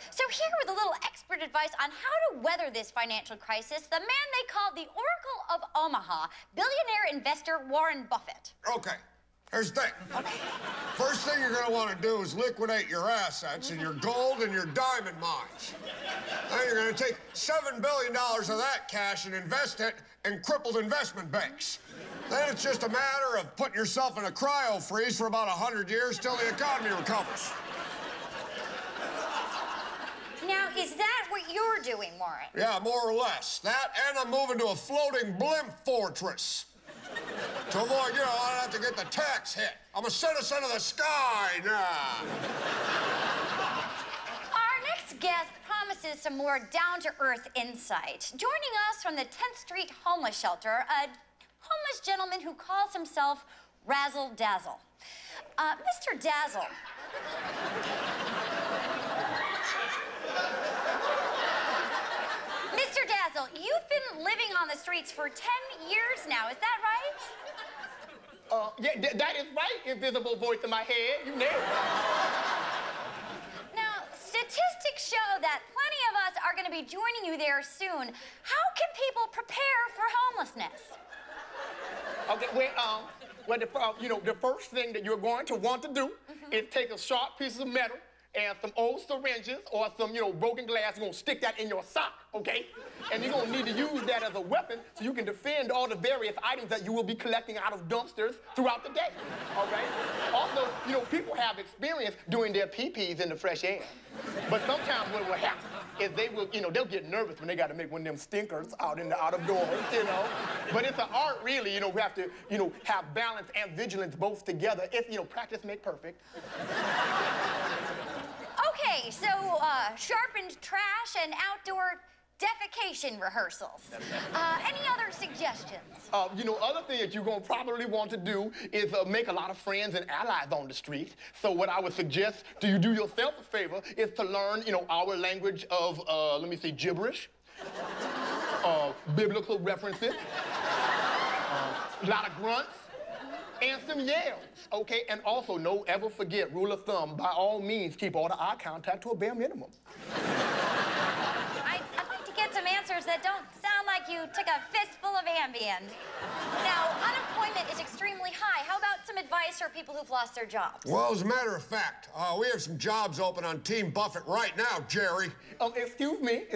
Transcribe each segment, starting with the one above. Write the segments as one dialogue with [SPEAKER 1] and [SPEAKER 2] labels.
[SPEAKER 1] So here with a little expert advice on how to weather this financial crisis, the man they call the Oracle of Omaha, billionaire investor Warren Buffett.
[SPEAKER 2] Okay, here's the thing. Okay. First thing you're gonna wanna do is liquidate your assets and your gold and your diamond mines. Then you're gonna take $7 billion of that cash and invest it in crippled investment banks. Then it's just a matter of putting yourself in a cryo freeze for about 100 years till the economy recovers.
[SPEAKER 1] Now, is that what you're doing, Warren?
[SPEAKER 2] Yeah, more or less. That, and I'm moving to a floating blimp fortress. To avoid, I don't have to get the tax hit. I'm a citizen of the sky now.
[SPEAKER 1] Our next guest promises some more down-to-earth insight. Joining us from the 10th Street Homeless Shelter, a homeless gentleman who calls himself Razzle Dazzle. Mr. Dazzle. Mr. Dazzle, you've been living on the streets for 10 years now, is that right?
[SPEAKER 3] Yeah, that is right, invisible voice in my head. You nailed it.
[SPEAKER 1] Now, statistics show that plenty of us are going to be joining you there soon. How can people prepare for homelessness?
[SPEAKER 3] Okay, well, the first thing that you're going to want to do is take a sharp piece of metal and some old syringes or some, broken glass. You're gonna stick that in your sock, okay? And you're gonna need to use that as a weapon so you can defend all the various items that you will be collecting out of dumpsters throughout the day, all right? Also, people have experience doing their pee-pees in the fresh air. But sometimes what will happen is they will, they'll get nervous when they gotta make one of them stinkers out of doors, But it's an art, really, we have to, have balance and vigilance both together. If, practice make perfect.
[SPEAKER 1] Okay, so sharpened trash and outdoor defecation rehearsals. Any other suggestions?
[SPEAKER 3] Other thing that you're gonna probably want to do is make a lot of friends and allies on the street. So what I would suggest to you do yourself a favor is to learn, our language of, gibberish, biblical references, a lot of grunts, and some yells, okay? And also, ever forget, rule of thumb, by all means, keep all the eye contact to a bare minimum.
[SPEAKER 1] I'd like to get some answers that don't sound like you took a fistful of Ambien. Now, unemployment is extremely high. How about some advice for people who've lost their jobs?
[SPEAKER 2] Well, as a matter of fact, we have some jobs open on Team Buffett right now, Jerry.
[SPEAKER 3] Excuse me.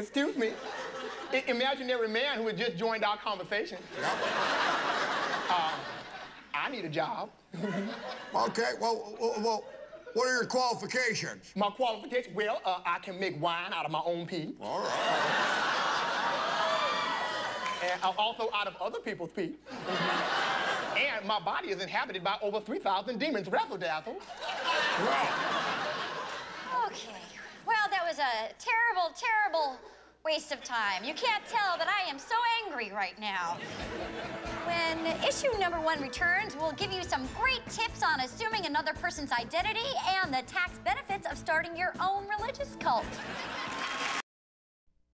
[SPEAKER 3] Imaginary man who had just joined our conversation.
[SPEAKER 2] Yep.
[SPEAKER 3] I need a job.
[SPEAKER 2] Okay, well, what are your qualifications?
[SPEAKER 3] My qualifications? Well, I can make wine out of my own pee.
[SPEAKER 2] All right.
[SPEAKER 3] And also out of other people's pee. And my body is inhabited by over 3,000 demons. Razzle dazzle.
[SPEAKER 2] Wow.
[SPEAKER 1] Okay. Well, that was a terrible, terrible waste of time. You can't tell, but I am so angry right now. When issue #1 returns, we'll give you some great tips on assuming another person's identity and the tax benefits of starting your own religious cult.